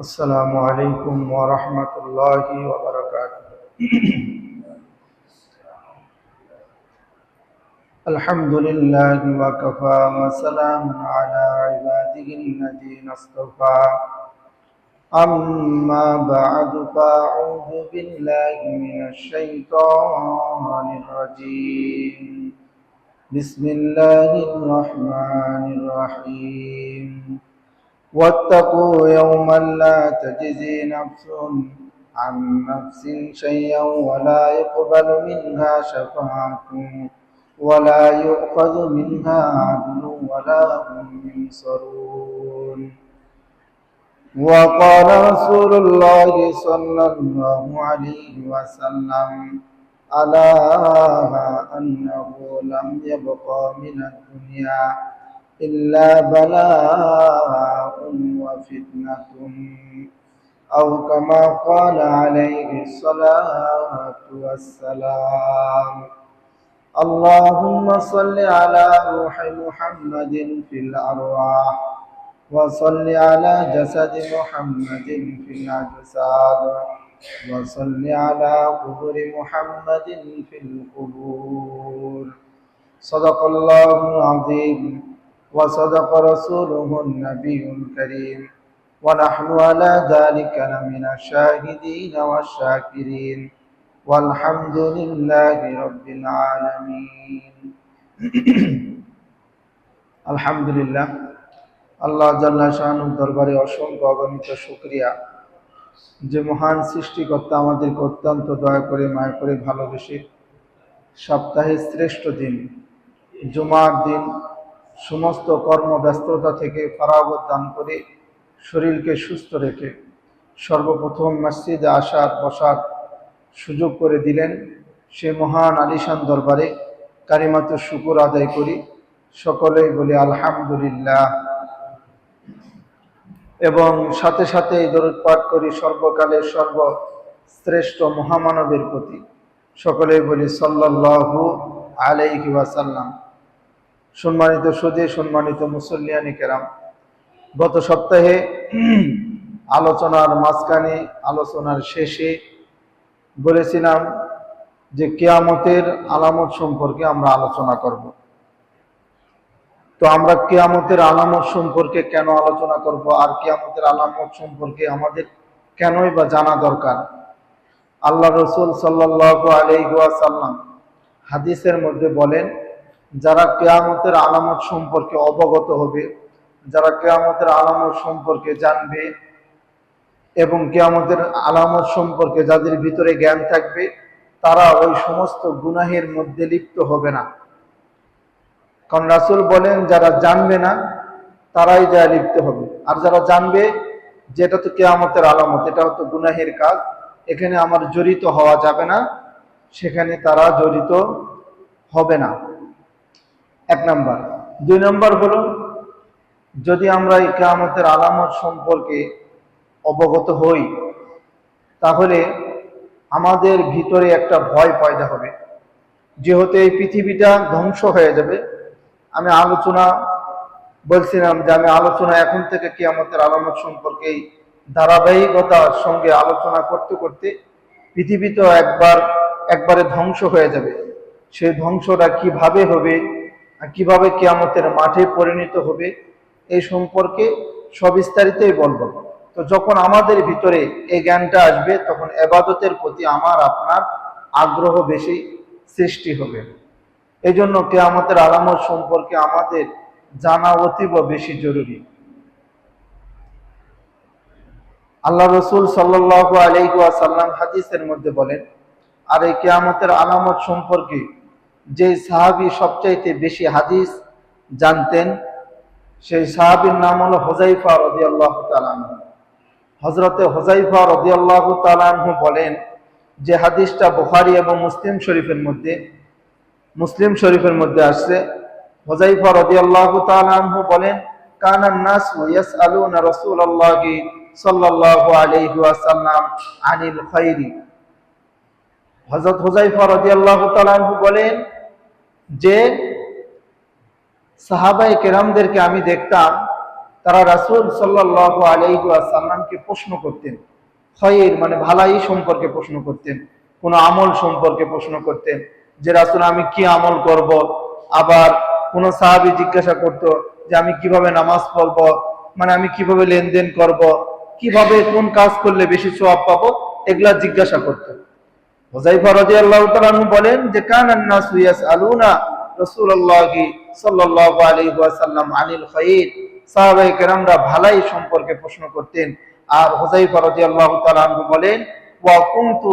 السلام عليكم ورحمة الله وبركاته. الحمد لله وكفى وسلام على عباده الذين اصطفى. أما بعد فأعوذ بالله من الشيطان الرجيم. بسم الله الرحمن الرحيم. واتقوا يوما لا تجزي نفس عن نفس شيئا ولا يقبل منها شفاعة ولا يؤخذ منها عدل ولا هم ينصرون. وقال رسول الله صلى الله عليه وسلم: ألا أنه لم يبق من الدنيا إلا بلاء وفتنة، أو كما قال عليه الصلاة والسلام. اللهم صل على روح محمد في الأرواح، وصل على جسد محمد في الأجساد، وصل على قبر محمد في القبور. صدق الله العظيم وصدق رسوله النبي الكريم، ونحن على ذلك لمن الشاهدين والشاكرين، والحمد لله رب العالمين. আলহামদুলিল্লাহ, আল্লাহ জাল্লা শানুর দরবারে অসংখ্য অগণিত শুকরিয়া যে মহান সৃষ্টিকর্তা আমাদেরকে অত্যন্ত দয়া করে মায়া করে ভালোবেসে সপ্তাহের শ্রেষ্ঠ দিন জুমার দিন সমস্ত কর্মব্যস্ততা থেকে ফারাগত দান করে শরীরকে সুস্থ রেখে সর্বপ্রথম মসজিদে আসার বসার সুযোগ করে দিলেন। সে মহান আলিশান দরবারে কারিমাত শুকর আদায় করি, সকলেই বলি আলহামদুলিল্লাহ। এবং সাথে সাথে দরুদ পাঠ করি সর্বকালের সর্বশ্রেষ্ঠ মহামানবের প্রতি, সকলেই বলি সাল্লাল্লাহু আলাইহি ওয়াসাল্লাম। সম্মানিত সুধী, সম্মানিত মুসল্লিয়ানি কেরাম, গত সপ্তাহে আলোচনার মাঝখানে আলোচনার শেষে বলেছিলাম যে কিয়ামতের আলামত সম্পর্কে আমরা আলোচনা করব। তো আমরা কিয়ামতের আলামত সম্পর্কে কেন আলোচনা করব, আর কিয়ামতের আলামত সম্পর্কে আমাদের কেনই বা জানা দরকার? আল্লাহ রসুল সাল্লাল্লাহু আলাইহি ওয়াসাল্লাম হাদিসের মধ্যে বলেন, যারা কিয়ামতের আলামত সম্পর্কে অবগত হবে, যারা কিয়ামতের আলামত সম্পর্কে জানবে এবং কিয়ামতের আলামত সম্পর্কে যাদের ভিতরে জ্ঞান থাকবে, তারা ওই সমস্ত গুনাহের মধ্যে লিপ্ত হবে না। কারণ রাসূল বলেন, যারা জানবে না তারাই যা লিপ্ত হবে, আর যারা জানবে যেটা তো কিয়ামতের আলামত, এটা হতো গুনাহের কাজ, এখানে আমার জড়িত হওয়া যাবে না, সেখানে তারা জড়িত হবে না। এক নাম্বার। দুই নাম্বার হলো, যদি আমরা এই কিয়ামতের আলামত সম্পর্কে অবগত হই, তাহলে আমাদের ভিতরে একটা ভয় পয়দা হবে, যেহেতু এই পৃথিবীটা ধ্বংস হয়ে যাবে। আমি বলছিলাম যে আমি আলোচনা এখন থেকে কিয়ামতের আলামত সম্পর্কে ধারাবাহিকতার সঙ্গে আলোচনা করতে করতে পৃথিবী তো একবারে ধ্বংস হয়ে যাবে। সেই ধ্বংসটা কিভাবে হবে, কিভাবে কিয়ামতের মাঠে পরিণত হবে, এই সম্পর্কে সবিস্তারিতই বলবো। তো যখন আমাদের ভিতরে এই জ্ঞানটা আসবে, তখন ইবাদতের প্রতি আমার আপনার আগ্রহ বেশি সৃষ্টি হবে। এই জন্য কিয়ামতের আলামত সম্পর্কে আমাদের জানা অতীব বেশি জরুরি। আল্লাহ রসুল সাল্লাল্লাহু আলাইহি ওয়াসাল্লাম হাদিসের মধ্যে বলেন, আর এই কিয়ামতের আলামত সম্পর্কে যে সাহাবী সবচাইতে বেশি হাদিস জানতেন, সেই সাহাবীর নাম হলো হুযায়ফা রাদিয়াল্লাহু তাআলা আনহু। হযরতে হুযায়ফা রাদিয়াল্লাহু তাআলা আনহু বলেন যে হাদিসটা বুখারী এবং মুসলিম শরীফের মধ্যে আসছে। হুযায়ফা রাদিয়াল্লাহু তাআলা আনহু বলেন, কানান নাসু ইয়াসআলুনা রাসূলুল্লাহি সাল্লাল্লাহু আলাইহি ওয়াসাল্লাম আনিল খায়রি। হযরত হুযায়ফা রাদিয়াল্লাহু তাআলা আনহু বলেন যে সাহাবায়ে কেরামদেরকে আমি দেখতাম তারা রাসূল সাল্লাল্লাহু আলাইহি ওয়াসাল্লামকে প্রশ্ন করতেন, খৈর মানে ভালাই সম্পর্কে প্রশ্ন করতেন, কোন আমল সম্পর্কে প্রশ্ন করতেন যে রাসূল আমি কি আমল করব। আবার কোন সাহাবী জিজ্ঞাসা করতো যে আমি কিভাবে নামাজ পড়বো, মানে আমি কিভাবে লেনদেন করব, কিভাবে কোন কাজ করলে বেশি সওয়াব পাবো, এগুলা জিজ্ঞাসা করতো। হুযায়ফা রাদিয়াল্লাহু তাআলা আনহু বলেন যে কানান নাসু ইয়াসআলুনা রাসূলুল্লাহি সাল্লাল্লাহু আলাইহি ওয়াসাল্লাম আনিল খায়র, সাহাবায়ে কেরামরা ভালাই সম্পর্কে প্রশ্ন করতেন। আর হুযায়ফা রাদিয়াল্লাহু তাআলা আনহু বলেন ওয়া কুনতু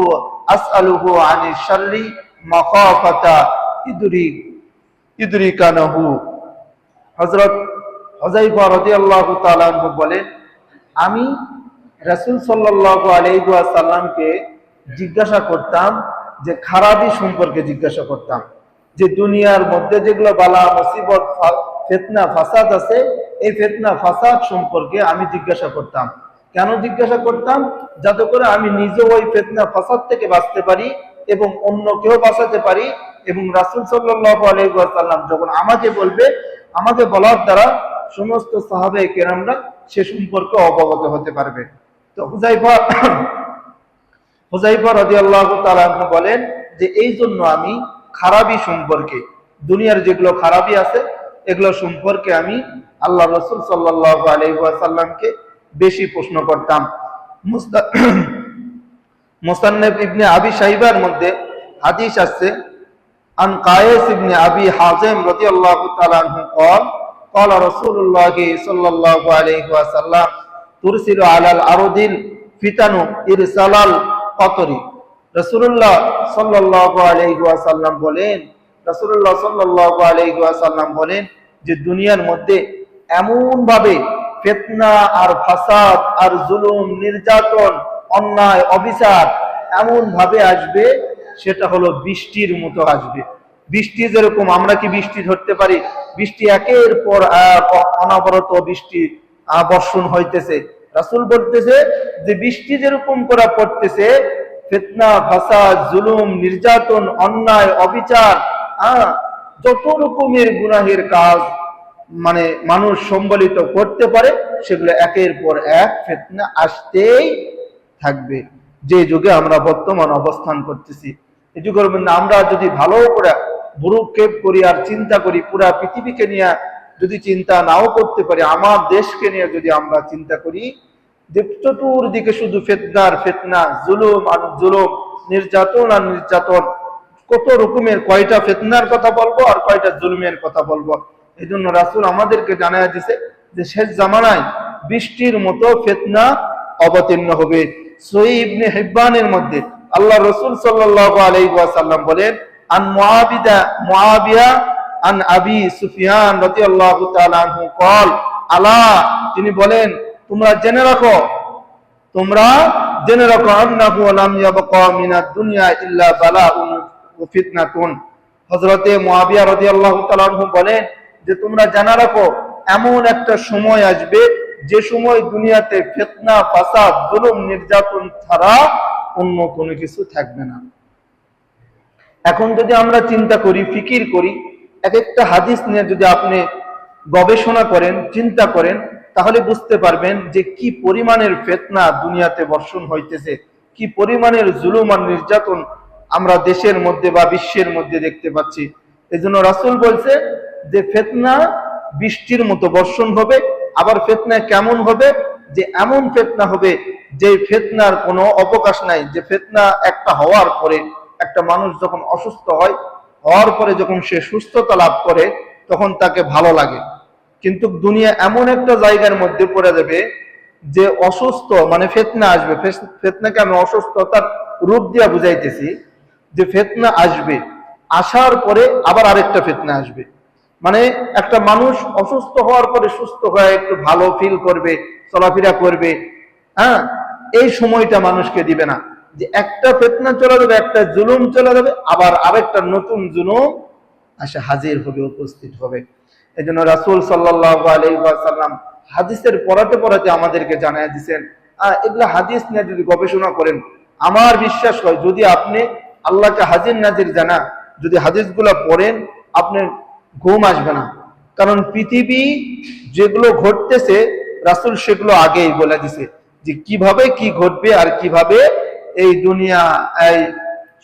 আসআলুহু আনিশ শাররি মাখাফাতা ইদরিকানাহু। হযরত হুযায়ফা রাদিয়াল্লাহু তাআলা আনহু বলেন আমি রাসূল সাল্লাল্লাহু আলাইহি ওয়াসাল্লামকে জিজ্ঞাসা করতাম যে খারাপি সম্পর্কে জিজ্ঞাসা করতাম, যে দুনিয়ার মধ্যে যেগুলো বালা মুসিবত ফিতনা ফাসাদ আছে, এই ফিতনা ফাসাদ সম্পর্কে আমি জিজ্ঞাসা করতাম। কেন জিজ্ঞাসা করতাম? যাতে করে আমি নিজে ওই ফিতনা ফাসাদ থেকে বাঁচতে পারি এবং অন্যকেও বাঁচাতে পারি, এবং রাসূল সাল্লাল্লাহু আলাইহি ওয়াসাল্লাম যখন আমাকে বলবে, আমাকে বলার দ্বারা সমস্ত সাহাবায়ে কেরামরা সে সম্পর্কে অবগত হতে পারবে। তো হুযায়ফা রাদিয়াল্লাহু তাআলা আনহু বলেন যে এই জন্য আমি খারাপি সম্পর্কে, দুনিয়ার যেগুলো খারাপি আছে এগুলো সম্পর্কে আমি আল্লাহ রাসূল সাল্লাল্লাহু আলাইহি ওয়াসাল্লামকে বেশি প্রশ্ন করতাম। মুসান্নাফ ইবনে আবি শাইবার মধ্যে হাদিস আছে আন কায়েস ইবনে আবি হাযিম রাদিয়াল্লাহু তাআলা আনহু قال قال رسول الله صلى الله عليه وسلم ترسل على الارض الفتن ارسال القطر। রাসূলুল্লাহ সাল্লাল্লাহু আলাইহি ওয়াসাল্লাম বলেন, রাসূলুল্লাহ সাল্লাল্লাহু আলাইহি ওয়াসাল্লাম বলেন যে দুনিয়ার মধ্যে এমন ভাবে ফিতনা আর ফাসাদ আর জুলুম নির্যাতন অন্যায় অবিচার এমন ভাবে আসবে, সেটা হলো বৃষ্টির মতো আসবে। বৃষ্টি যেরকম আমরা কি বৃষ্টি ধরতে পারি? বৃষ্টি একের পর অনবরত বৃষ্টি বর্ষণ হইতেছে। রাসূল বলতেছে যে বৃষ্টি যেরকম করে পড়তেছে, ফিতনা ফাসাদ জুলুম নির্যাতন অন্যায় অবিচার যত রকমের গুনাহের কাজ মানে মানুষ সম্বলিত করতে পারে, সেগুলো একের পর এক ফিতনা আসতেই থাকবে। যে যুগে আমরা বর্তমান অবস্থান করতেছি, এই যুগের মধ্যে আমরা যদি ভালো করে ভ্রুক্ষেপ করি আর চিন্তা করি, পুরা পৃথিবীকে নিয়ে যদি চিন্তা নাও করতে পারি, আমার দেশকে নিয়ে যদি আমরা চিন্তা করি, যে চতুর্দিকে শুধু ফিতনার ফিতনা, জুলুম আর জুলুম, নির্যাতন আর নির্যাতন, কত রকমের, কয়টা ফিতনার কথা বলবো আর কয়টা জুলুমের কথা বলবো। এই জন্য রাসূল আমাদেরকে জানায়া দিছে যে শেষ জামানায় বৃষ্টির মতো ফিতনা অবতীর্ণ হবে। সহিহ ইবনে হিব্বানের মধ্যে আল্লাহ রাসূল সাল্লাল্লাহু আলাইহি ওয়াসাল্লাম বলেন আন মুআবিয়া আন আবি সুফিয়ান রাদিয়াল্লাহু তাআলা আনহু قال আলা, তিনি বলেন তোমরা জেনে রাখো আন্নাহু লাম ইয়াবকা মিনাদ দুনিয়া ইল্লা বালাউন ওয়া ফিতনাতুন। হযরতে মুআবিয়া রাদিয়াল্লাহু তাআলা আনহু বলেন যে তোমরা জানা রাখো এমন একটা সময় আসবে যে সময় দুনিয়াতে ফিতনা ফাসাদ জুলুম নির্যাতন ছাড়া অন্য কোনো কিছু থাকবে না। এখন যদি আমরা চিন্তা করি, ফিকির করি, এক একটা হাদিস নিয়ে যদি আপনি গবেষণা করেন, চিন্তা করেন, তাহলে বুঝতে পারবেন যে কি পরিমাণের ফিতনা দুনিয়াতে বর্ষণ হইতেছে, কি পরিমাণের জুলুম আর নির্যাতন আমরা দেশের মধ্যে বা বিশ্বের মধ্যে দেখতে পাচ্ছি। এজন্য রাসূল বলছে যে ফিতনা বৃষ্টির মতো বর্ষণ হবে। আবার ফিতনা কেমন হবে? যে এমন ফিতনা হবে যে ফিতনার কোনো অবকাশ নাই, যে ফিতনা একটা হওয়ার পরে, একটা মানুষ যখন অসুস্থ হয়, হওয়ার পরে যখন সে সুস্থতা লাভ করে তখন তাকে ভালো লাগে। কিন্তু দুনিয়া এমন একটা জায়গার মধ্যে পড়ে যাবে যে অসুস্থ মানে ফিতনা আসবে। ফিতনাকে আমি অসুস্থতার রূপ দিয়া বুঝাইতেছি, যে ফিতনা আসবে, আসার পরে আবার আরেকটা ফিতনা আসবে। মানে একটা মানুষ অসুস্থ হওয়ার পরে সুস্থ হয়ে একটু ভালো ফিল করবে, চলাফেরা করবে, এই সময়টা মানুষকে দিবে না। যে একটা ফিতনা চলে যাবে, একটা জুলুম চলে যাবে, আবার আরেকটা নতুন জুলুম আসে হাজির হবে, উপস্থিত হবে। এই জন্য রাসূল সাল্লাল্লাহু আলাইহি ওয়াসাল্লাম হাদিসের পড়াতে আমাদেরকে জানায় দিয়েছেন। এগুলা হাদিস নিয়ে যদি গবেষণা করেন, আমার বিশ্বাস হয় যদি আপনি আল্লাহকে হাজির নাজির জানা, যদি হাদিসগুলা পড়েন, আপনার ঘুম আসবে না। কারণ পৃথিবী যেগুলো ঘটতেছে রাসূল সেগুলো আগেই বলে দিছে যে কিভাবে কি ঘটবে আর কিভাবে এই দুনিয়া, এই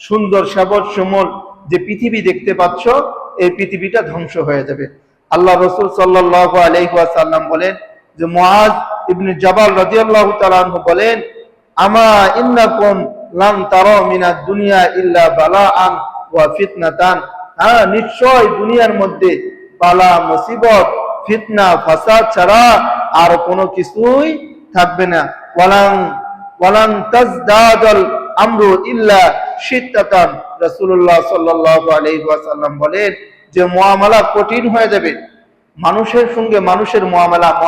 সুন্দর সবজ শ্যামল যে পৃথিবী দেখতে পাচ্ছ, এই পৃথিবীটা ধ্বংস হয়ে যাবে। আল্লাহ রাসূল সাল্লাল্লাহু আলাইহি ওয়াসাল্লাম বলেন যে মুআজ ইবনে জাবাল রাদিয়াল্লাহু তাআলা আনহু বলেন, আমা ইন্নাকুম লান তারা মিনাদ দুনিয়া ইল্লা বালাআন ওয়া ফিতনাতান, হ্যাঁ নিশ্চয় দুনিয়ার মধ্যে বালা মুসিবত ফিতনা ফাসাদ ছাড়া আর কোনো কিছুই থাকবে না। ওয়ালান তাজদাদাল আমরু ইল্লা শিদ্দাতান, রাসূলুল্লাহ সাল্লাল্লাহু আলাইহি ওয়াসাল্লাম বলেন যে মুআমালা কঠিন হয়ে যাবে, মানুষের সঙ্গে মানুষের মুআমালাত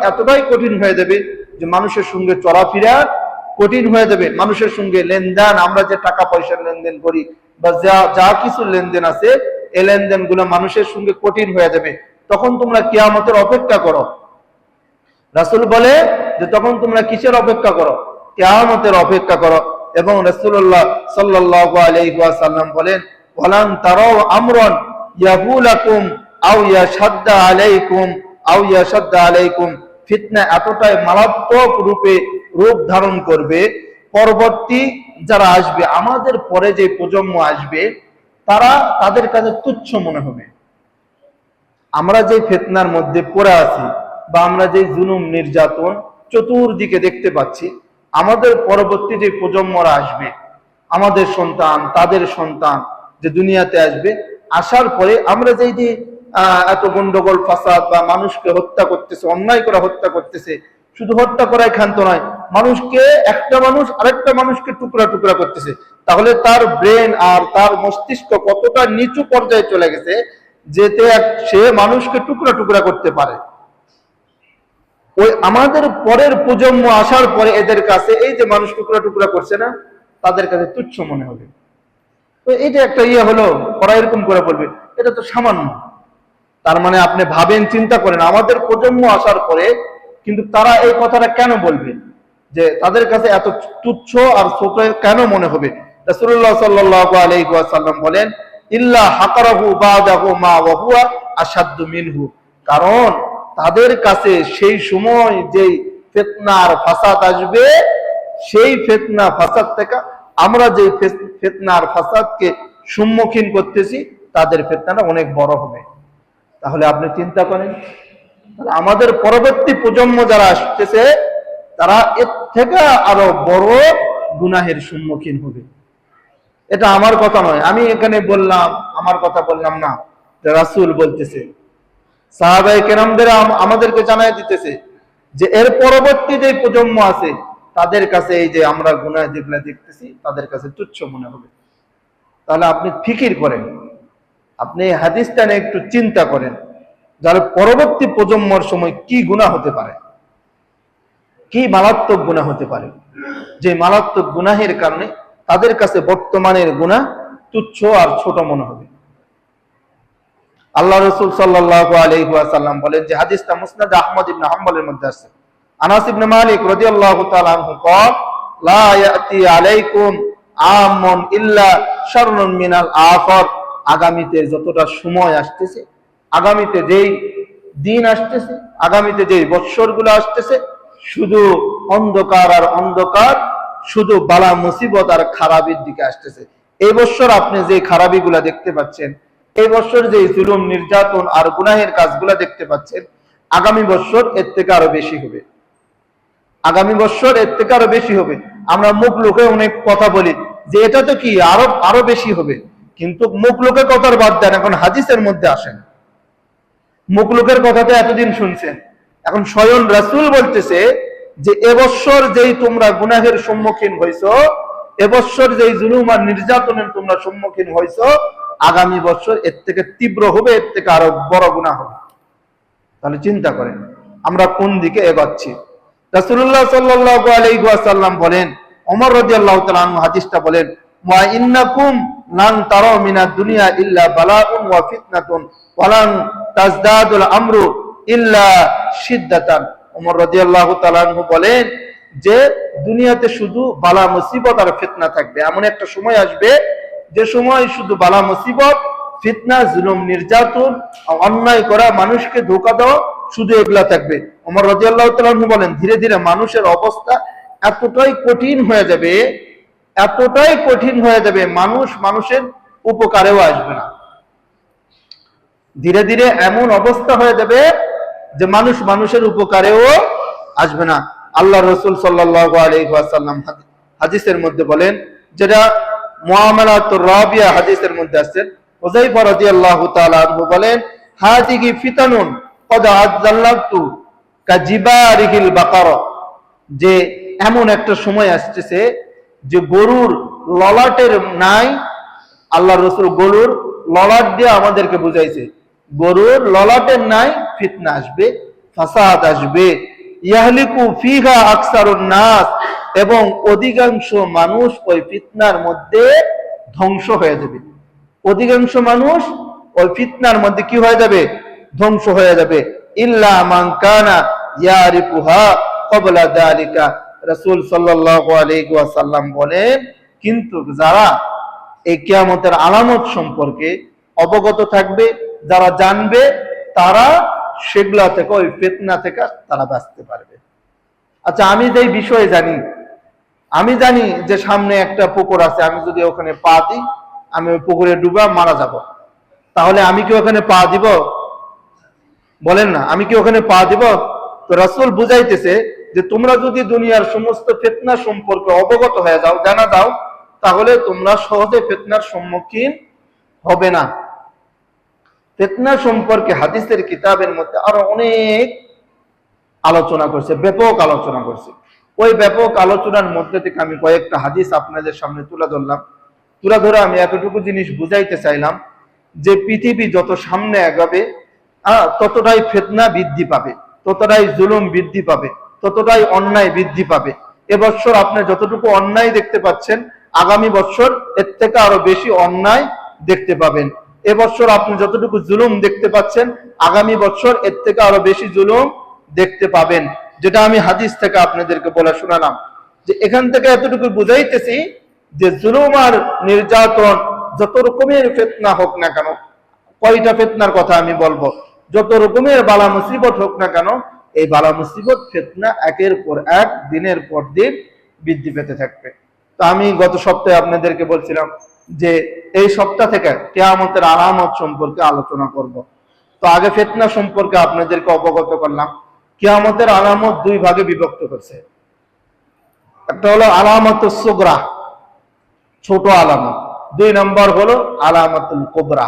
এতটাই কঠিন হয়ে যাবে যে মানুষের সঙ্গে চলাফেরা কঠিন হয়ে যাবে, মানুষের সঙ্গে লেনদেন, আমরা যে টাকা পয়সার লেনদেন করি বা যা কিছু লেনদেন আছে, এই লেনদেন গুলো মানুষের সঙ্গে কঠিন হয়ে যাবে। তখন তোমরা কিয়ামতের অপেক্ষা করো। রাসূল বলে যে তখন তোমরা কিসের অপেক্ষা করো? কিয়ামতের অপেক্ষা করো। এবং রাসূলুল্লাহ সাল্লাল্লাহু আলাইহি ওয়াসাল্লাম বলেন, ওয়ালান তারাও আমরান ইয়াহুলাকুম আও ইয়াশাদ্দা আলাইকুম, ফিতনা এতটাই মারাত্মক রূপ ধারণ করবে, পরবর্তী যারা আসবে, আমাদের পরে যে প্রজন্ম আসবে, তাদের কাছে তুচ্ছ মনে হবে। আমরা যে ফিতনার মধ্যে পড়ে আছি বা আমরা যে জুলুম নির্যাতন চতুর্দিকে দেখতে পাচ্ছি, আমাদের পরবর্তী যে প্রজন্মরা আসবে, আমাদের সন্তান, তাদের সন্তান যে দুনিয়াতে আসবে, আসার পরে আমরা যে এত গন্ডগোল ফাসাদ বা মানুষকে হত্যা করতেছে, অন্যায় করে হত্যা করতেছে, শুধু হত্যা করাই ক্ষান্ত নয়, মানুষকে একটা মানুষ আরেকটা মানুষকে টুকরা টুকরা করতেছে, তাহলে তার ব্রেন আর তার মস্তিষ্ক কতটা নিচু পর্যায়ে চলে গেছে যেতে সে মানুষকে টুকরা টুকরা করতে পারে। ওই আমাদের পরের প্রজন্ম আসার পরে এদের কাছে এই যে মানুষ টুকরা টুকরা করছে না, তাদের কাছে তুচ্ছ মনে হবে। তো এইটা একটা হলো, ওরা এরকম করে বলবে এটা তো সামান্য। তার মানে আপনি ভাবেন, চিন্তা করেন, আমাদের প্রজন্ম আসার পরে কিন্তু তারা এই কথাটা কেন বলবে, যে তাদের কাছে এত তুচ্ছ আর ছোট কেন মনে হবে? রাসূলুল্লাহ সাল্লাল্লাহু আলাইহি ওয়াসাল্লাম বলেন, ইল্লা হাকারাহু বাদাহু মা ওয়া হুয়া আশাদ্দু মিনহু, কারণ তাদের কাছে সেই সময় যেই ফিতনা আর ফাসাদ আসবে, সেই ফিতনা ফাসাদ থেকে আমরা যে ফিতনা আর ফাসাদকে সম্মুখীন করতেছি, তাদের ফিতনাটা অনেক বড় হবে। তাহলে আপনি চিন্তা করেন, আমাদের পরবর্তী প্রজন্ম যারা আসতেছে, তারা এর থেকে আরো বড় গুনাহের সম্মুখীন হবে। এটা আমার কথা নয়, আমি এখানে বললাম, আমার কথা বললাম না, রাসূল বলতেছে, সাহাবায়ে কেরামদের আমাদেরকে জানাই দিতেছে যে এর পরবর্তী যে প্রজন্ম আছে, তাদের কাছে এই যে আমরা গুনাহ যেগুলা দেখতেছি, তাদের কাছে তুচ্ছ মনে হবে। তাহলে আপনি ফিকির করেন, আপনি হাদিসটা নিয়ে একটু চিন্তা করেন, যার পরবর্তী প্রজন্মর সময় কি গুনাহ হতে পারে, কি মারাত্মক গুনাহ হতে পারে, যে মারাত্মক গুনাহের কারণে তাদের কাছে বর্তমানের গুনাহ তুচ্ছ আর ছোট মনে হবে। আল্লাহ রাসূল সাল্লাল্লাহু আলাইহি ওয়াসাল্লাম বলেন, যে হাদিসটা মুসনাদ আহমদ ইবনে হাম্বলের মধ্যে আছে, আনাস ইবনে মালিক রাদিয়াল্লাহু তাআলা আনহু قال لا ياتي عليكم عام الا شر من الاخر, আগামীতে যতটা সময় আসতেছে, আগামীতে যেই দিন আসতেছে, আগামীতে যেই বৎসরগুলো আসতেছে, শুধু অন্ধকার আর অন্ধকার, শুধু বালা মুসিবত আর খারাপির দিকে আসতেছে। এই বৎসর আপনি যে খারাপিগুলা দেখতে পাচ্ছেন, এই বৎসর যে জুলুম নির্যাতন আর গুনাহের কাজগুলা দেখতে পাচ্ছেন, আগামী বৎসর এর থেকে আরো বেশি হবে। আগামী বৎসর এর থেকে আরো বেশি হবে। আমরা মুখ লোকে অনেক কথা বলি যে এটা তো কি আরো বেশি হবে, কিন্তু মুখ লোকের কথার বাদ দেন, এখন হাদিসের মধ্যে আসেন। মুখ লোকের কথাতে এতদিন শুনছেন, এখন স্বয়ং রাসূল বলতেছে যে এবছর যেই তোমরা গুনাহের সম্মুখীন হইছো, এবছর যেই জুলুম আর নির্যাতনের তোমরা সম্মুখীন হইছো, আগামী বছর এর থেকে তীব্র হবে, এর থেকে আরো বড় গুনাহ হবে। তাহলে চিন্তা করেন আমরা কোন দিকে এগোচ্ছি। রাসূলুল্লাহ সাল্লাল্লাহু আলাইহি ওয়াসাল্লাম বলেন, ওমর রাদিয়াল্লাহু তাআলা আনহু হাদিসটা বলেন, ওয়া ইন্নাকুম লান তারাউ মিনাদ দুনিয়া ইল্লা বালাউন ওয়া ফিতনাতুন ওয়া লান তাজদাদুল আমরু ইল্লা শিদ্দাতান। ওমর রাদিয়াল্লাহু তাআলা আনহু বলেন যে দুনিয়াতে শুধু বালা মুসিবত আর ফিতনা থাকবে, এমন একটা সময় আসবে যে সময় শুধু বালা মুসিবত, ফিতনা, জুলুম নির্যাতন, অন্যায় করা, মানুষকে ধোঁকা দেওয়া, শুধু এগুলা থাকবে। ওমর রাদিয়াল্লাহু তাআলা আনহু বলেন, ধীরে ধীরে মানুষের অবস্থা এতটাই কঠিন হয়ে যাবে, এতটাই কঠিন হয়ে যাবে, মানুষ মানুষের উপকারেও আসবে না। ধীরে ধীরে এমন অবস্থা হয়ে যাবে যে মানুষ মানুষের উপকারেও আসবে না। আল্লাহ রাসূল সাল্লাল্লাহু আলাইহি ওয়াসাল্লাম হাদিসের মধ্যে বলেন, যেটা মুআমালাতুর রাবিয়া হাদিসের মধ্যে আছে, হুযায়ফা রাদিয়াল্লাহু তাআলা আনহু বলেন, হাযিহি ফিতানুন ক্বাদ আযাল্লাতু কাজিবারিহিল বাকারা, যে এমন একটা সময় আসছে যে গরুর ললাটের নাই, আল্লাহ রাসূল গরুর ললাট দিয়ে আমাদেরকে বুঝাইছে, গরুর ললাটের নাই ফিতনা আসবে, ফাসাদ আসবে, ইয়াহলিকু ফিহা আকসারুন নাস, এবং অধিকাংশ মানুষ ওই ফিতনার মধ্যে ধ্বংস হয়ে যাবে। অধিকাংশ মানুষ ওই ফিতনার মধ্যে কি হয়ে যাবে? ধ্বংস হয়ে যাবে। ইল্লা মান কানা ইয়ারিফুহা ক্বাবলা যালিকা, রাসূল সাল্লাল্লাহু আলাইহি ওয়াসাল্লাম বলেন, কিন্তু যারা এই কিয়ামতের আলামত সম্পর্কে অবগত থাকবে, যারা জানবে, তারা সেগুলা থেকে, ওই ফিতনা থেকে তারা বাঁচতে পারবে। আচ্ছা, আমি যে বিষয়ে জানি, আমি জানি যে সামনে একটা পুকুর আছে, আমি যদি ওখানে পা দিই, আমি ওই পুকুরে ডুবা মারা যাব, তাহলে আমি কি ওখানে পা দিব? বলেন না, আমি কি ওখানে পা দিব? তো রাসূল বুঝাইতেছে যে তোমরা যদি দুনিয়ার সমস্ত ফিতনা সম্পর্কে অবগত হয়ে যাও, জানা দাও, তাহলে তোমরা সহজে ফিতনার সম্মুখীন হবে না। ফিতনা সম্পর্কে হাদিসের কিতাবের মধ্যে আরো অনেক আলোচনা করছে, ব্যাপক আলোচনা করছে। ওই ব্যাপক আলোচনার মধ্যে থেকে আমি কয়েকটা হাদিস আপনাদের সামনে তুলে ধরলাম। তুলে ধরে আমি এতটুকু জিনিস বুঝাইতে চাইলাম যে পৃথিবী যত সামনে এগাবে, ততটাই ফিতনা বৃদ্ধি পাবে, ততটাই জুলুম বৃদ্ধি পাবে, ততটাই অন্যায় বৃদ্ধি পাবে। এবছর আপনি যতটুকু অন্যায় দেখতে পাচ্ছেন, আগামী বছর এর থেকে আরো বেশি অন্যায় দেখতে পাবেন। এবছর আপনি যতটুকু জুলুম দেখতে পাচ্ছেন, আগামী বছর এর থেকে আরো বেশি জুলুম দেখতে পাবেন। যেটা আমি হাদিস থেকে আপনাদেরকে বলে শোনালাম, যে এখান থেকে এতটুকু বুঝাইতেছি যে জুলুম আর নির্যাতন, যত রকমের ফিতনা হোক না কেন, কয়টা ফিতনার কথা আমি বলবো, যত রকমের বালা মুসিবত হোক না কেন, এই বালা মুসিবত ফিতনা একের পর এক, দিনের পর দিন বৃদ্ধি পেতে থাকবে। তো আমি গত সপ্তাহে আপনাদেরকে বলছিলাম যে এই সপ্তাহ থেকে কিয়ামতের আলামত সম্পর্কে আলোচনা করব। তো আগে ফিতনা সম্পর্কে আপনাদেরকে অবগত করলাম। কিয়ামতের আলামত দুই ভাগে বিভক্ত করছে। একটা হলো আলামাতুস সুগরা, ছোট আলামত। দুই নম্বর হলো আলামাতুল কুবরা,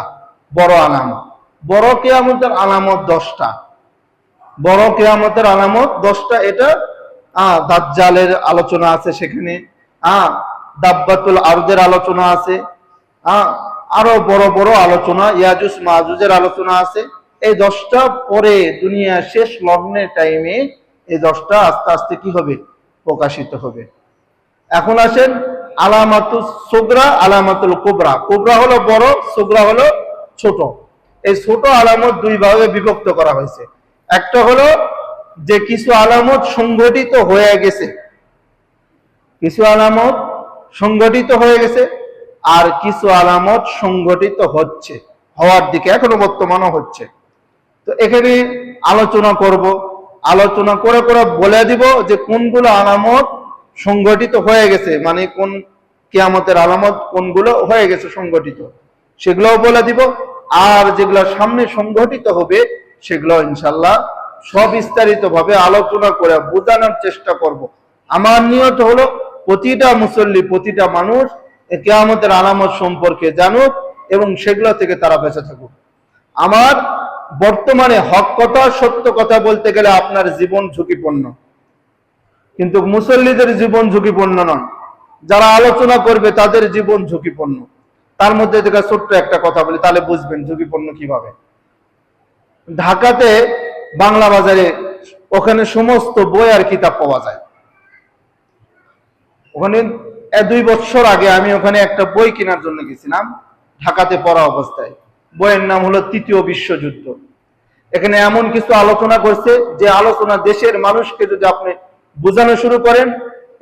বড় আলামত। বড় কিয়ামতের আলামত 10টা। বড় কিয়ামতের আলামত 10টা। এটা দাজ্জালের আলোচনা আছে সেখানে, দাব্বাতুল আরদের আলোচনা আছে, আরো বড় বড় আলোচনা, ইয়াজুজ মাজুজের আলোচনা আছে। এই 10টা পরে দুনিয়া শেষ লগ্নের টাইমে এই 10টা আস্তে আস্তে কি হবে? প্রকাশিত হবে। এখন আসেন আলামাতুস সুগরা, আলামাতুল কুবরা। কুবরা হলো বড়, সুগরা হলো ছোট। এই ছোট আলামত দুই ভাগে বিভক্ত করা হয়েছে। একটা হলো যে কিছু আলামত সংঘটিত হয়ে গেছে, কিছু আলামত সংঘটিত হয়ে গেছে, আর কিছু আলামত সংঘটিত হচ্ছে, হওয়ার দিকে, এখনো বর্তমানও হচ্ছে। তো এখানে আলোচনা করব, আলোচনা করে করে বলে দিব যে কোনগুলো আলামত সংঘটিত হয়ে গেছে, মানে কোন কিয়ামতের আলামত কোনগুলো হয়ে গেছে সংঘটিত, সেগুলোও বলে দিব। আর যেগুলো সামনে সংঘটিত হবে সেগুলো ইনশাআল্লাহ সবিস্তারিত ভাবে আলোচনা করে বোঝানোর চেষ্টা করব। আমার নিয়ত হলো প্রতিটা মুসল্লি, প্রতিটা মানুষ কিয়ামতের আলামত সম্পর্কে জানুক এবং সেগুলো থেকে তারা বেঁচে থাকুক। আমার বর্তমানে হক কথা, সত্য কথা বলতে গেলে আপনার জীবন ঝুঁকিপূর্ণ, কিন্তু মুসল্লিদের জীবন ঝুঁকিপূর্ণ নয়। যারা আলোচনা করবে তাদের জীবন ঝুঁকিপূর্ণ। তার মধ্যে থেকে ছোট্ট একটা কথা বলি, তাহলে বুঝবেন ঝুঁকিপূর্ণ কিভাবে। ঢাকাতে বাংলা বাজারে ওখানে সমস্ত বই আর কিতাব পাওয়া যায়। ওখানে 2 বছর আগে আমি ওখানে একটা বই কেনার জন্য গেছিলাম, ঢাকাতে পড়া অবস্থায়। বইয়ের নাম হলো তৃতীয় বিশ্বযুদ্ধ। এখানে এমন কিছু আলোচনা করছে যে আলোচনা দেশের মানুষকে যদি আপনি বোঝানো শুরু করেন,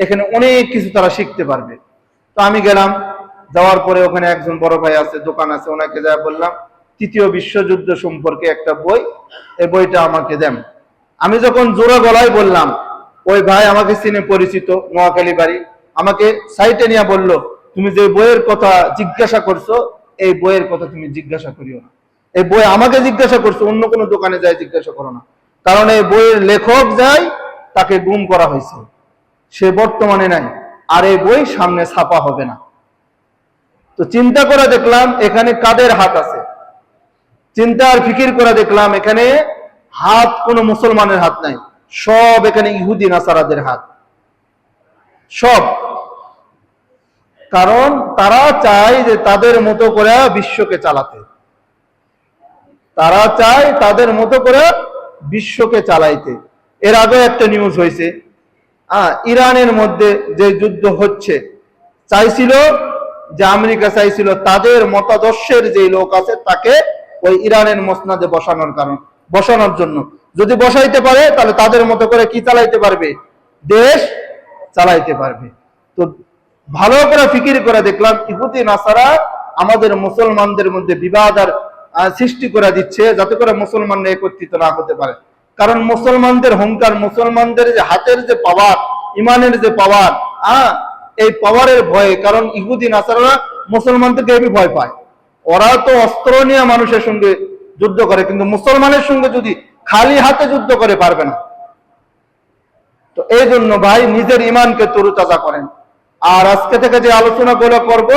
এখানে অনেক কিছু তারা শিখতে পারবে। তো আমি গেলাম, যাওয়ার পরে ওখানে একজন বড় ভাই আছে, দোকান আছে, ওনাকে যা বললাম তৃতীয় বিশ্বযুদ্ধ সম্পর্কে একটা বই, এই বইটা আমাকে দেন। আমি যখন জোরে গলায় বললাম, ওই ভাই আমাকে চিনে, পরিচিত, নোয়াখালী বাড়ি, আমাকে সাইটে নিয়ে বলল, তুমি যে বইয়ের কথা জিজ্ঞাসা করছো, এই বইয়ের কথা তুমি জিজ্ঞাসা করিও না। এই বই আমাকে জিজ্ঞাসা করছো, অন্য কোনো দোকানে যায় জিজ্ঞাসা করো না। কারণ এই বইয়ের লেখক যাই, তাকে গুম করা হয়েছে, সে বর্তমানে নাই, আর এই বই সামনে ছাপা হবে না। তো চিন্তা করে দেখলাম এখানে কাদের হাত আছে, চিন্তা আর ফিকির করে দেখলাম এখানে হাত কোনো মুসলমানের হাত নাই, সব এখানে ইহুদি নাসারাদের হাত, সব। কারণ তারা চায় যে তাদের মতো করে বিশ্বকে চালাতে, তারা চায় তাদের মতো করে বিশ্বকে চালাইতে। এর আগে একটা নিউজ হয়েছে, ইরানের মধ্যে যে যুদ্ধ হচ্ছে, চাইছিল যে আমেরিকা চাইছিল তাদের মতাদর্শের যে লোক আছে তাকে ওই ইরানের মসনাদে বসানোর জন্য, যদি বসাইতে পারে তাহলে তাদের মতো করে কি চালাইতে পারবে, দেশ চালাইতে পারবে। তো ভালো করে ফিকির করে দেখলাম ইহুদি নাসারা আমাদের মুসলমানদের মধ্যে বিবাদ আর সৃষ্টি করে দিচ্ছে, যাতে করে মুসলমানরা একত্রিত না হতে পারে। কারণ মুসলমানদের হুঙ্কার, মুসলমানদের যে হাতের যে পাওয়ার, ইমানের যে পাওয়ার, এই পাওয়ারের ভয়ে, কারণ ইহুদি নাসারারা মুসলমানদেরকে এবি ভয় পায়। ওরা তো অস্ত্র নিয়ে মানুষের সঙ্গে যুদ্ধ করে, কিন্তু মুসলমানের সঙ্গে যদি খালি হাতে যুদ্ধ করে পারবে না। তো এই জন্য ভাই নিজের ইমানকে তরুতাজা করেন, আর আজকে থেকে যে আলোচনাগুলো করব,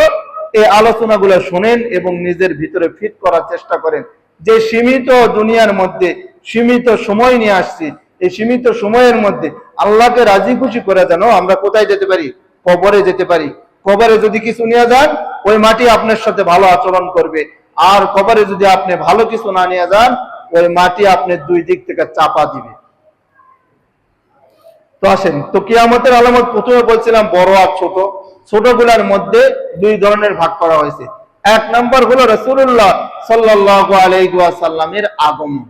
এই আলোচনাগুলো শুনেন এবং নিজের ভিতরে ফিট করার চেষ্টা করেন। যে সীমিত দুনিয়ার মধ্যে সীমিত সময় নিয়ে আসছি, এই সীমিত সময়ের মধ্যে আল্লাহকে রাজি খুশি করে যেন আমরা কোথায় যেতে পারি, কবরে যেতে পারি। কবরে যদি কিছু নিয়ে যান, ওই মাটি আপনার সাথে ভালো আচরণ করবে, আর কবরে যদি আপনি ভালো কিছু না নিয়ে যান, ওই মাটি আপনার দুই দিক থেকে চাপা দিবে। তো আসেন, তো কিয়ামতের আলামত প্রথমে বলছিলাম বড় আর ছোট। ছোটগুলোর মধ্যে দুই ধরনের ভাগ করা হয়েছে। এক নম্বর হলো রাসূলুল্লাহ সাল্লাল্লাহু আলাইহি ওয়াসাল্লামের আগমন।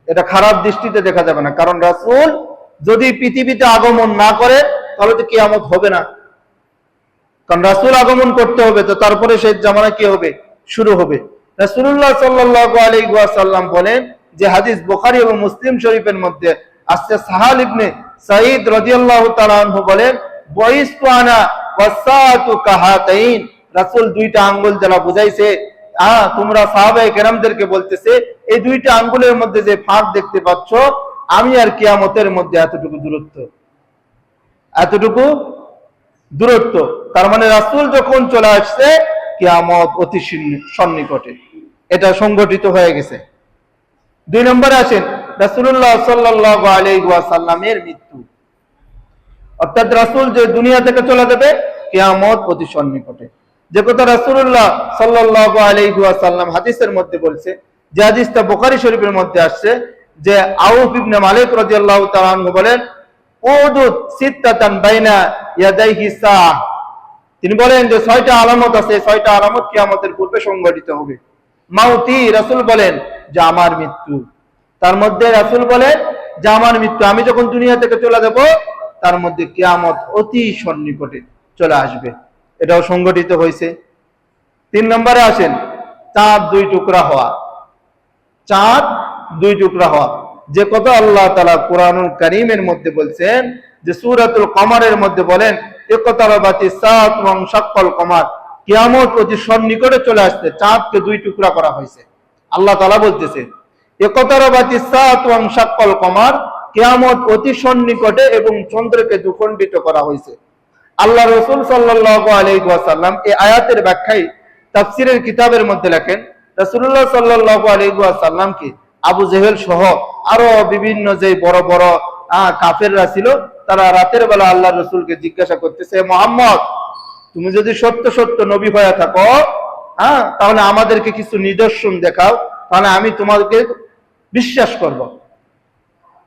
এটা খারাপ দৃষ্টিতে দেখা যাবে না, কারণ রাসূল যদি পৃথিবীতে আগমন না করে তাহলে তো কিয়ামত হবে না। কারণ রাসূল আগমন করতে হবে, তো তারপরে শেষ জামানা কি হবে, শুরু হবে। রাসূলুল্লাহ সাল্লাল্লাহু আলাইহি ওয়াসাল্লাম বলেন, যে হাদিস বুখারী এবং মুসলিম শরীফের মধ্যে আসছে, সাহাল ইবনে সাঈদ রাদিয়াল্লাহু তাআলা আনহু বলেন, বয়স্তু আনা ওয়াসাতু কাহাতাইন। রাসূল দুইটা আঙ্গুল যারা বুঝাইছে, তোমরা সাহাবায়ে কেরামদেরকে বলতেছে, এই দুইটা আঙ্গুলের মধ্যে যে ফাঁক দেখতে পাচ্ছ, আমি আর কিয়ামতের মধ্যে এতটুকু দূরত্ব, এতটুকু দূরত্ব। তার মানে রাসূল যখন চলে আসছে, কিয়ামত অতি সন্নিকটে, এটা সংগঠিত হয়ে গেছে। দুই নম্বরে আসেন রাসূলুল্লাহ সাল্লাল্লাহু আলাইহি ওয়াসাল্লামের মৃত্যু, অর্থাৎ রাসূল যে দুনিয়া থেকে চলে যাবে, কিয়ামত অতি সন্নিকটে। যে কথা রাসূলুল্লাহ সাল্লাল্লাহু আলাইহি ওয়াসাল্লাম হাদিসের মধ্যে বলছে, যে হাদিসটা বুখারী শরীফের মধ্যে আসছে, যে আউফ ইবনে মালিক রাদিয়াল্লাহু তাআলা আনহু বলেন, উদুদ সিত্তাতান বাইনা ইয়াদাইহি সাআহ। তিনি বলেন যে 6টা আলামত আছে, 6টা আলামত কিয়ামতের পূর্বে সংঘটিত হবে। মাউতি, রাসূল বলেন যে আমার মৃত্যু। তার মধ্যে রাসূল বলেন যে আমার মৃত্যু, আমি যখন দুনিয়া থেকে চলে যাব, তার মধ্যে কিয়ামত অতি সন্নিকটে চলে আসবে, এটাও সংঘটিত হয়েছে। 3 নম্বরে আসেন চাঁদ 2 টুকরা হওয়া। চাঁদ 2 টুকরা হওয়া, যে কথা আল্লাহ তাআলা কুরআনুল কারীমের মধ্যে বলছেন, যে সূরাতুল কমারের মধ্যে বলেন, ইকতারাবাতিস সাআতু ওয়া শাক্কাল কমার, কিয়ামত অতি সন্নিকটে চলে আসছে, চাঁদকে 2 টুকরা করা হয়েছে। আল্লাহ তাআলা বলতেছে, ইকতারাবাতিস সাআতু ওয়া শাক্কাল কমার, কিয়ামত অতি সন্নিকটে এবং চন্দ্রকে দ্বিখণ্ডিত করা হয়েছে। আল্লাহ রাসূল সাল্লাল্লাহু আলাইহি ওয়াসাল্লাম এই আয়াতের ব্যাখ্যায় তাফসীরের কিতাবের মধ্যে লেখেন, রাসূলুল্লাহ সাল্লাল্লাহু আলাইহি ওয়াসাল্লামকে আবু জেহেল সহ আরো বিভিন্ন যে বড় বড় কাফেররা ছিল, তারা রাতের বেলা আল্লাহর রাসূলকে জিজ্ঞাসা করতেছে, মুহাম্মদ, তুমি যদি সত্য সত্য নবী হয়ে থাকো, তাহলে আমাদেরকে কিছু নিদর্শন দেখাও, তাহলে আমি তোমাদেরকে বিশ্বাস করব।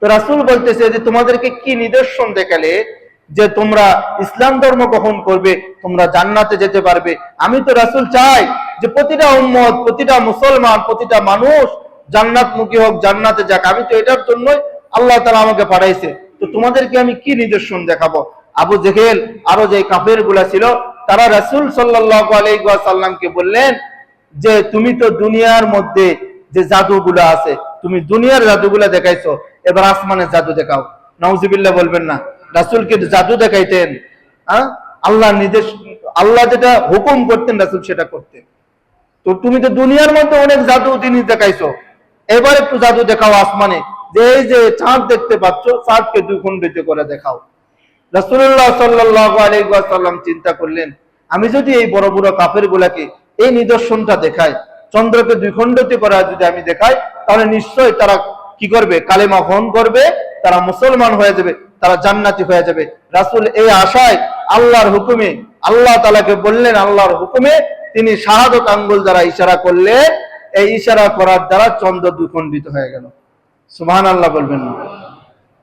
তো রাসূল বলতেছে যে তোমাদেরকে কি নিদর্শন দেখালে যে তোমরা ইসলাম ধর্ম গ্রহণ করবে, তোমরা জান্নাতে যেতে পারবে? আমি তো রাসূল চাই যে প্রতিটা উম্মত, প্রতিটা মুসলমান, প্রতিটা মানুষ জান্নাতমুখী হোক, জান্নাতে যাক। আমি তো এটার জন্যই আল্লাহ তাআলা আমাকে পাঠাইছে। তো তোমাদেরকে আমি কি নিদর্শন দেখাবো? আবু জেহেল আরো যে কাফেরগুলা ছিল, তারা রাসূল সাল্লাল্লাহু আলাইহি ওয়াসাল্লামকে বললেন যে তুমি তো দুনিয়ার মধ্যে যে জাদুগুলো আছে, তুমি দুনিয়ার জাদুগুলা দেখাইছো, এবার আসমানের জাদু দেখাও। নাউজুবিল্লাহ বলবেন না? রাসূলকে জাদু দেখাইতেন, আল্লাহ নির্দেশ, আল্লাহ যেটা হুকুম করতেন রাসূল সেটা করতেন। তো তুমি তো দুনিয়ার মধ্যে অনেক জাদু জিনিস দেখাইছো, এবার একটু জাদু দেখাও আসমানে, যে এই যে চাঁদ দেখতে পাচ্ছ, চাঁদকে দ্বিখণ্ডিত করে দেখাও। রাসূলুল্লাহ সাল্লাল্লাহু আলাইহি ওয়াসাল্লাম চিন্তা করলেন, আমি যদি এই বড় বড় কাফের গুলাকে এই নিদর্শনটা দেখাই, চন্দ্রকে দ্বিখণ্ডিত করা যদি আমি দেখাই, তাহলে নিশ্চয় তারা কি করবে? কালেমা গ্রহণ করবে, তারা মুসলমান হয়ে যাবে, তারা জান্নাতি হয়ে যাবে। রাসূল এই আশায় আল্লাহর হুকুমে, আল্লাহ তাআলাকে বললেন, আল্লাহর হুকুমে তিনি শাহাদত আঙ্গুল দ্বারা ইশারা করলেন, এই ইশারা করার দ্বারা চন্দ্র দ্বিখণ্ডিত হয়ে গেল। সুবহানাল্লাহ বলবেন না?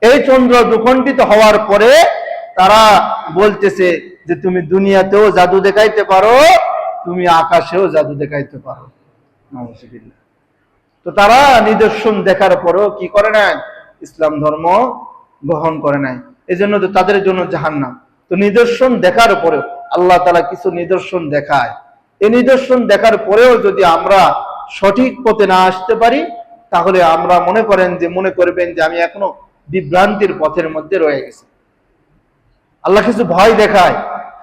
এই চন্দ্র দ্বিখণ্ডিত হওয়ার পরে তারা বলতেছে যে তুমি দুনিয়াতেও জাদু দেখাইতে পারো, তুমি আকাশেও জাদু দেখাইতে পারো। নাউজুবিল্লাহ। তো তারা নিদর্শন দেখার পরেও কি করে নাই? ইসলাম ধর্ম গ্রহণ করে নাই। এজন্য তো তাদের জন্য জাহান্নাম। তো নিদর্শন দেখার পরেও আল্লাহ তাআলা কিছু নিদর্শন দেখায়, এই নিদর্শন দেখার পরেও যদি আমরা সঠিক পথে না আসতে পারি, তাহলে আমরা মনে করবেন যে আমি এখনো বিভ্রান্তির পথের মধ্যে রয়ে গেছি। আল্লাহ কিছু ভয় দেখায়,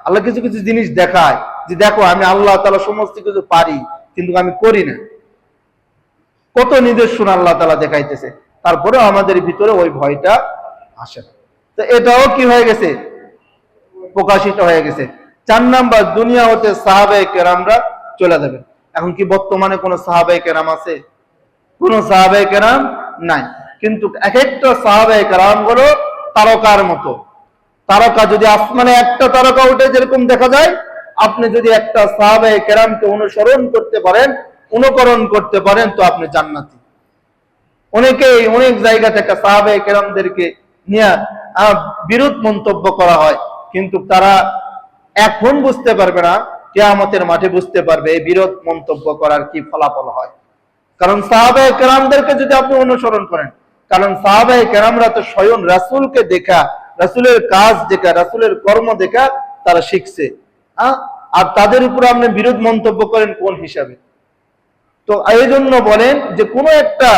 আল্লাহ কিছু কিছু জিনিস দেখায় যে দেখো আমি আল্লাহ তাআলা সমস্ত কিছু পারি, কিন্তু আমি করি না। কত নিদর্শন আল্লাহ তাআলা দেখাইতেছে, তারপরেও আমাদের ভিতরে ওই ভয়টা আসে না। তো এটাও কি হয়ে গেছে? প্রকাশিত হয়ে গেছে। 4 নাম্বার, দুনিয়া হতে সাহাবায়ে কেরামরা চলে যাবে। এখন কি বর্তমানে কোন সাহাবায়ে কেরাম আছে? কোন সাহাবায়ে কেরাম নাই। কিন্তু এক একটা সাহাবায়ে কেরাম গুলো তারকার মতো। তারকা, যদি আসমানে একটা তারকা উঠে যেরকম দেখা যায়, আপনি যদি একটা সাহাবায়ে কেরামকে অনুসরণ করতে পারেন, অনুকরণ করতে পারেন, তো আপনি জান্নাতি। অনেকেই অনেক জায়গা থেকে সাহাবায়ে কেরামদেরকে নিয়ে বিরোধ মন্তব্য করা হয়, কিন্তু তারা এখন বুঝতে পারবে না, কিয়ামতের মাঠে বুঝতে পারবে এই বিরোধ মন্তব্য করার কি ফলাফল হয়। কারণ সাহাবায়ে কেরামদেরকে যদি আপনি অনুসরণ করেন, কারণ সাহাবায়ে কেরামরা তো স্বয়ং রাসূলকে দেখা, রাসূলের কাজ দেখা, রাসূলের কর্ম দেখা তারা শিখছে, আর তাদের উপর আপনি বিরোধ মন্তব্য করেন কোন হিসাবে? তো এই জন্য বলেন যে কোন একটা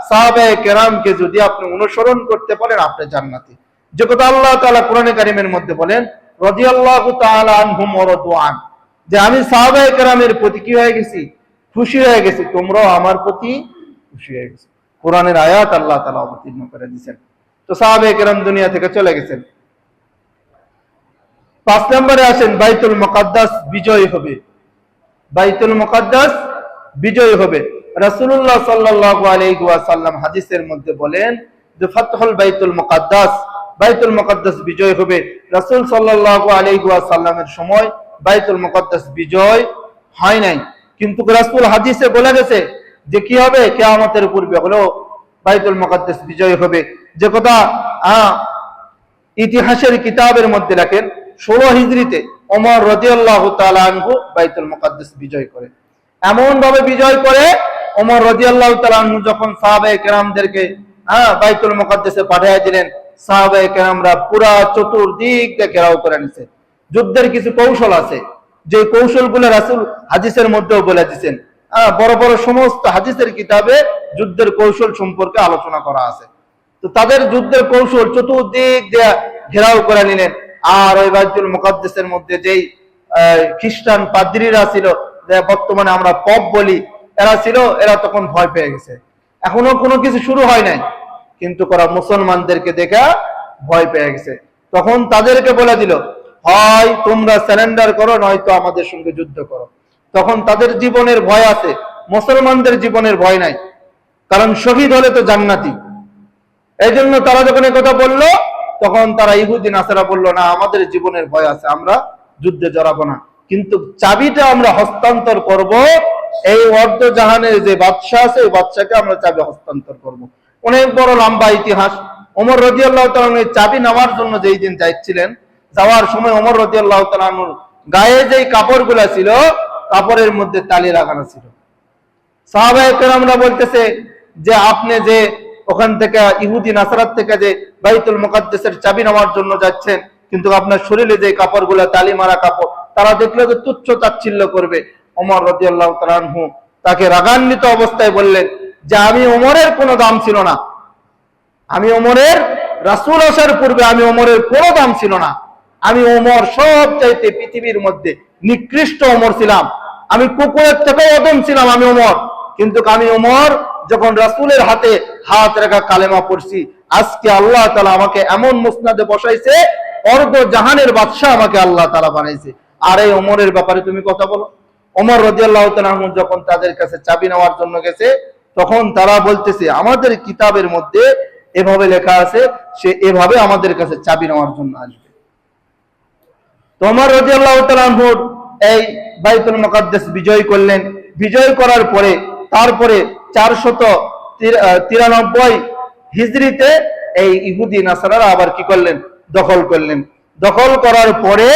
সাহাবায়ে কেরামকে যদি আপনি অনুসরণ করতে পারেন, আপনি জান্নাতি। যে কথা আল্লাহ তাআলা কোরআনে কারীমের মধ্যে বলেন, রাদিয়াল্লাহু তাআলা আনহুম ওয়া রাদু আন, যে আমি সাহাবায়ে কেরামের প্রতি কি হয়ে গেছি? খুশি হয়ে গেছি, তোমরাও আমার প্রতি খুশি হয়ে গেছো। কোরআনের আয়াত আল্লাহ তাআলা অবতীর্ণ করে দিয়েছেন। তো সাহাবায়ে কেরাম দুনিয়া থেকে চলে গেছেন। 5 নম্বরে আসেন, বাইতুল মুকাদ্দাস বিজয় হবে। বাইতুল মুকাদ্দাস বিজয় হবে। রাসূলুল্লাহ সাল্লাল্লাহু আলাইহি ওয়াসাল্লাম হাদিসের মধ্যে বলেন যে ফাতহুল বাইতুল মুকাদ্দাস, বাইতুল মুকাদ্দাস বিজয় হবে। রাসূল সাল্লাল্লাহু আলাইহি ওয়াসাল্লামের সময় বাইতুল মুকাদ্দাস বিজয় হয় নাই, কিন্তু রাসূল হাদিসে বলে গেছে যে কি হবে? কিয়ামতের পূর্বে হলো বাইতুল মুকাদ্দাস বিজয় হবে। যে কথা ইতিহাসের কিতাবের মধ্যে রাখেন, 16 হিজরিতে ওমর রাদিয়াল্লাহু তাআলা আনহু বাইতুল মুকাদ্দাস বিজয় করে। এমন ভাবে বিজয় করে, ওমর রাদিয়াল্লাহু তাআলা আনহু যখন সাহাবায়ে কেরামদেরকে বাইতুল মুকাদ্দাসে পাঠিয়ে দিলেন, সাহাবায়ে কেরামরা পুরা চতুর্দিক দিয়ে ঘেরাও করে নিছে। যুদ্ধের কিছু কৌশল আছে, যে কৌশলগুলো রাসূল হাদিসের মধ্যেও বলে দিয়েছেন। বড় বড় সমস্ত হাদিসের কিতাবে যুদ্ধের কৌশল সম্পর্কে আলোচনা করা আছে। তো তাদের যুদ্ধের কৌশল চতুর্দিক দিয়ে ঘেরাও করে নিলেন। আর ওই বাইতুল মুকাদ্দাসের মধ্যে যেই খ্রিস্টান পাদ্রীরা ছিল, বর্তমানে আমরা পপ বলি, এরা ছিল, এরা তখন ভয় পেয়ে গেছে। এখনো কোনো কিছু শুরু হয় নাই, কিন্তু ওরা মুসলমানদেরকে দেখা ভয় পেয়ে গেছে। তখন তাদেরকে বলে দিল, হয় তোমরা সারেন্ডার করো, নয়তো আমাদের সঙ্গে যুদ্ধ করো। তখন তাদের জীবনের ভয় আছে, মুসলমানদের জীবনের ভয় নাই, কারণ শহীদ হলে তো জান্নাতি। এই জন্য তারা যখন কথা বললো, তখন তারা ইহুদি নাসারা বললো, না আমাদের জীবনের ভয় আছে, আমরা যুদ্ধে জড়াবো না, কিন্তু চাবিটা আমরা হস্তান্তর করব, এই অর্ধ জাহানের যে বাদশা আছে, এই বাদশাকে আমরা চাবি হস্তান্তর করব। অনেক বড় লম্বা ইতিহাস। ওমর রাদিয়াল্লাহু তাআলা চাবি নেওয়ার জন্য যেই দিন যাচ্ছিলেন, যাওয়ার সময় ওমর রাদিয়াল্লাহু তাআলা গায়ে যেই কাপড়গুলা ছিল, কাপড়ের মধ্যে তালি লাগানো ছিল। সাহাবায়ে কেরামরা বলতেছে যে আপনি যে ওখান থেকে ইহুদি নাসারাত থেকে যে বাইতুল মুকাদ্দাসের চাবি নেওয়ার জন্য যাচ্ছেন, কিন্তু আপনার শরীরে যে কাপড়গুলা তালি মারা কাপড়, তারা দেখলে যে তুচ্ছ তাচ্ছিল্য করবে। ওমর রাদিয়াল্লাহু তাআলা আনহু তাকে রাগান্বিত অবস্থায় বললেন যে আমি ওমরের কোনো দাম ছিল না, আমি ওমরের, রাসূল আসার পূর্বে আমি ওমরের কোনো দাম ছিল না, আমি ওমর সবচাইতে পৃথিবীর মধ্যে নিকৃষ্ট ওমর ছিলাম, আমি কুকুরের থেকেও অদম ছিলাম আমি ওমর, কিন্তু আমি ওমর যখন রাসূলের হাতে হাত রেখা কালেমা পড়ছি, আজকে আল্লাহ তাআলা আমাকে এমন মুসনাদে বসাইছে, অর্ধ জাহানের বাদশা আমাকে আল্লাহ তাআলা বানাইছে। আর এই ওমরের ব্যাপারে তুমি কথা বলো। ওমর রাদিয়াল্লাহু তাআলা যখন তাদের কাছে চাবি নেওয়ার জন্য গেছে, তখন তারা বলতেছে আমাদের কিতাবের মধ্যে এভাবে লেখা আছে, সে এভাবে আমাদের কাছে চাবি নেওয়ার জন্য আসবে। তো ওমর রাদিয়াল্লাহু তাআলা এই বাইতুল মুকাদ্দাস বিজয় করলেন। বিজয় করার পরে তারপরে 493 হিজরিতে এই ইহুদি নাসারারা আবার কি করলেন, দখল করলেন। দখল করার পরে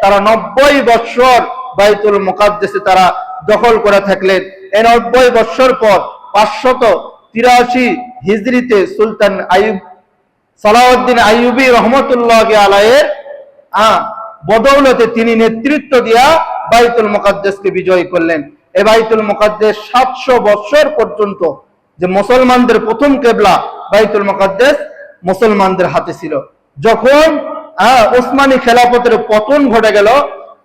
তারা 90 বৎসর বাইতুল মুকাদ্দাসে তারা দখল করে থাকলেন। এই 90 বৎসর পর 583 হিজরিতে সুলতান আইয়ুব, সালাউদ্দিন আইয়ুবী রহমতুল্লাহি আলাইহির বদৌলতে তিনি নেতৃত্ব দিয়া বাইতুল মুকাদ্দাসকে বিজয় করলেন। এই বাইতুল মুকাদ্দাস 700 বৎসর পর্যন্ত যে মুসলমানদের প্রথম কিবলা বাইতুল মুকাদ্দাস মুসলমানদের হাতে ছিল। যখন ওসমানী খেলাফতের পতন ঘটে গেল,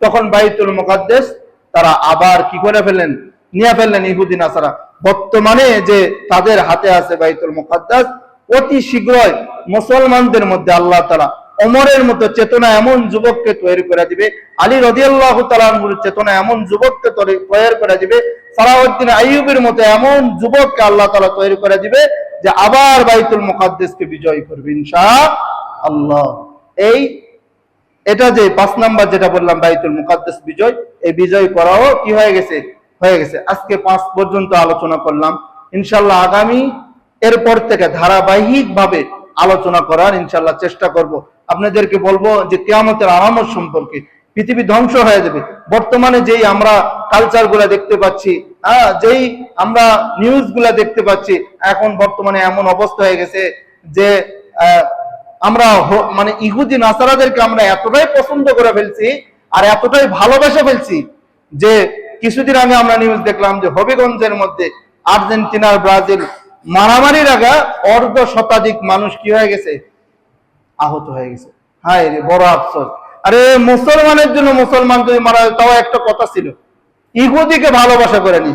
তখন বাইতুল মুকাদ্দাস তারা আবার কি করে ফেললেন, নিয়ে ফেললেন ইহুদি নাসারা। বর্তমানে যে তাদের হাতে আছে বাইতুল মুকাদ্দাস, অতি শীঘ্রই মুসলমানদের মধ্যে আল্লাহ তাআলা ওমরের মতো চেতনা এমন যুবককে তৈরি করে দিবে, আলী রাদিয়াল্লাহু তাআলা আনহুর চেতনা এমন যুবককে তৈরি করে দিবে, সালাউদ্দিন আইয়ুবের মতো এমন যুবককে আল্লাহ তাআলা তৈরি করে দিবে যে আবার বাইতুল মুকাদ্দাসকে বিজয় করবে ইনশাআল্লাহ। এটা যে 5 নাম্বার যেটা বললাম বাইতুল মুকাদ্দাস বিজয়, এই বিজয় করাও কি হয়ে গেছে, হয়ে গেছে। আজকে 5 পর্যন্ত আলোচনা করলাম। ইনশাআল্লাহ আগামী এরপর থেকে ধারাবাহিক ভাবে আলোচনা করার ইনশাআল্লাহ চেষ্টা করব। আপনাদেরকে বলবো যে কিয়ামতের আলামত সম্পর্কে। পৃথিবী ধ্বংস হয়ে যাবে। বর্তমানে যেই আমরা কালচার গুলা দেখতে পাচ্ছি, যেই আমরা নিউজ গুলা দেখতে পাচ্ছি, এখন বর্তমানে এমন অবস্থা হয়ে গেছে যে আমরা মানে ইহুদি নাসারাদেরকে আমরা এতটাই পছন্দ করে ফেলছি আর এতটাই ভালোবেসে ফেলছি যে কিছুদিন আগে আমরা নিউজ দেখলাম যে হবিগঞ্জের মধ্যে আর্জেন্টিনার ব্রাজিল মারামারির আগে অর্ধ শতাধিক মানুষ কি হয়ে গেছে, আহত হয়ে গেছে। হায় রে, বড় আফসোস। আরে মুসলমানের জন্য মুসলমান যদি মারা যায় তাও একটা কথা ছিল, ইহুদিকে ভালোবাসা করেনি।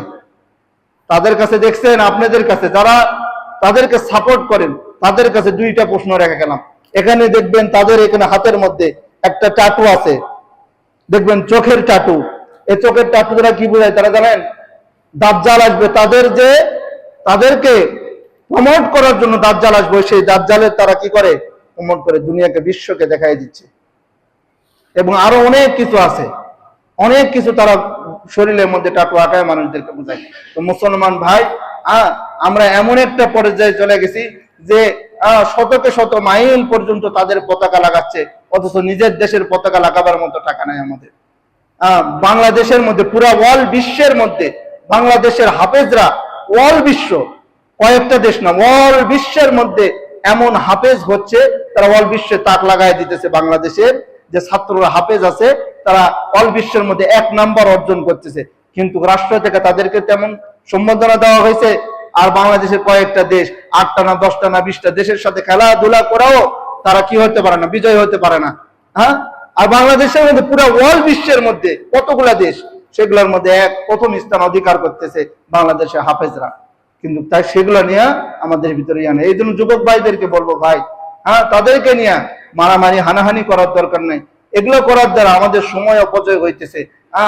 তাদের কাছে দেখছেন, আপনাদের কাছে যারা তাদেরকে সাপোর্ট করেন, তাদের কাছে 2টা প্রশ্ন রেখে গেলাম। এখানে দেখবেন তাদের এখানে হাতের মধ্যে একটা টাটু আছে, দেখবেন চোখের টাটু। এই চোখের টাটু দ্বারা কি বোঝায় তারা জানেন? দাজ্জাল আসবে, তাদেরকে প্রমোট করার জন্য দাজ্জাল আসবে। সেই দাজ্জালের তারা কি করে, প্রমোট করে দুনিয়াকে, বিশ্বকে দেখাই দিচ্ছে। এবং আরো অনেক কিছু আছে, অনেক কিছু তারা শরীরের মধ্যে টাটু আঁকায় মানুষদেরকে বোঝায়। তো মুসলমান ভাই, আমরা এমন একটা পর্যায়ে চলে গেছি যে শতকে শত মাইল পর্যন্ত তাদের পতাকা লাগাচ্ছে, অথচ নিজের দেশের পতাকা লাগাবার মতো টাকা নাই আমাদের। বাংলাদেশের মধ্যে, পুরা ওয়ার্ল্ড বিশ্বের মধ্যে বাংলাদেশের হাফেজরা, ওয়ার্ল্ড বিশ্ব, কয়েকটা দেশ না, ওয়ার্ল্ড বিশ্বের মধ্যে এমন হাফেজ হচ্ছে, তারা ওয়ার্ল্ড বিশ্বে তাক লাগাই দিতেছে। বাংলাদেশের যে ছাত্ররা হাফেজ আছে তারা ওয়ার্ল্ড বিশ্বের মধ্যে 1 নাম্বার অর্জন করতেছে, কিন্তু রাষ্ট্র থেকে তাদেরকে তেমন সম্বোধনা দেওয়া হয়েছে। আর বাংলাদেশের কয়েকটা দেশ, 8টা না 10টা না 20টা দেশের সাথে খেলাধুলা করাও তারা কি হতে পারে না, বিজয় হতে পারে না। আর বাংলাদেশের মধ্যে পুরো ওয়ার্ল্ড বিশ্বের মধ্যে কতগুলা দেশ, সেগুলোর মধ্যে প্রথম স্থান অধিকার করতেছে বাংলাদেশের হাফেজরা। কিন্তু তাই সেগুলো নিয়ে আমাদের ভিতরে আনে। এই জন্য যুবক ভাইদেরকে বলবো, ভাই তাদেরকে নিয়ে মারামারি হানাহানি করার দরকার নাই। এগুলো করার দ্বারা আমাদের সময় অপচয় হইতেছে,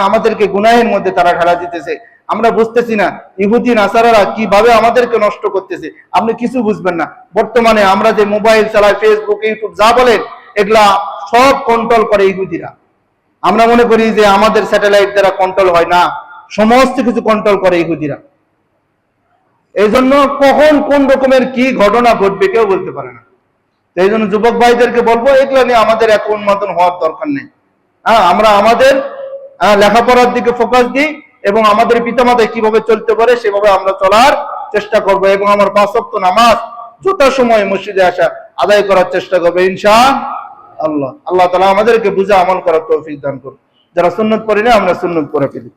আমাদেরকে গুনাহের মধ্যে তারা ঠেলা দিতেছে। আমরা বুঝতেছি না ইহুদি নাসারারা কিভাবে আমাদেরকে নষ্ট করতেছে, আপনি কিছু বুঝবেন না। বর্তমানে আমরা যে মোবাইল চালাই, ফেসবুক, ইউটিউব যা বলেন, এগুলা সব কন্ট্রোল করে ইহুদিরা। আমরা মনে করি যে আমাদের স্যাটেলাইট দ্বারা কন্ট্রোল হয় না, সমস্ত কিছু কন্ট্রোল করে ইহুদিরা। এই জন্য কখন কোন রকমের কি ঘটনা ঘটবে কেউ বলতে পারে না। এই জন্য যুবক ভাইদেরকে বলবো, এগুলো নিয়ে আমাদের এত উন্মাদন হওয়ার দরকার নেই। আমরা আমাদের লেখাপড়ার দিকে ফোকাস দিই এবং আমাদের পিতামাতা কিভাবে চলতে পারে সেভাবে আমরা চলার চেষ্টা করব, এবং আমার 5 ওয়াক্ত নামাজ যথাসময়ে মসজিদে আসা আদায় করার চেষ্টা করবো ইনশাআল্লাহ। আল্লাহ তাআলা আমাদেরকে বুঝে আমল করার তৌফিক দান করুন। যারা সুন্নত পড়ি না, আমরা সুন্নত পড়ে ফেলি।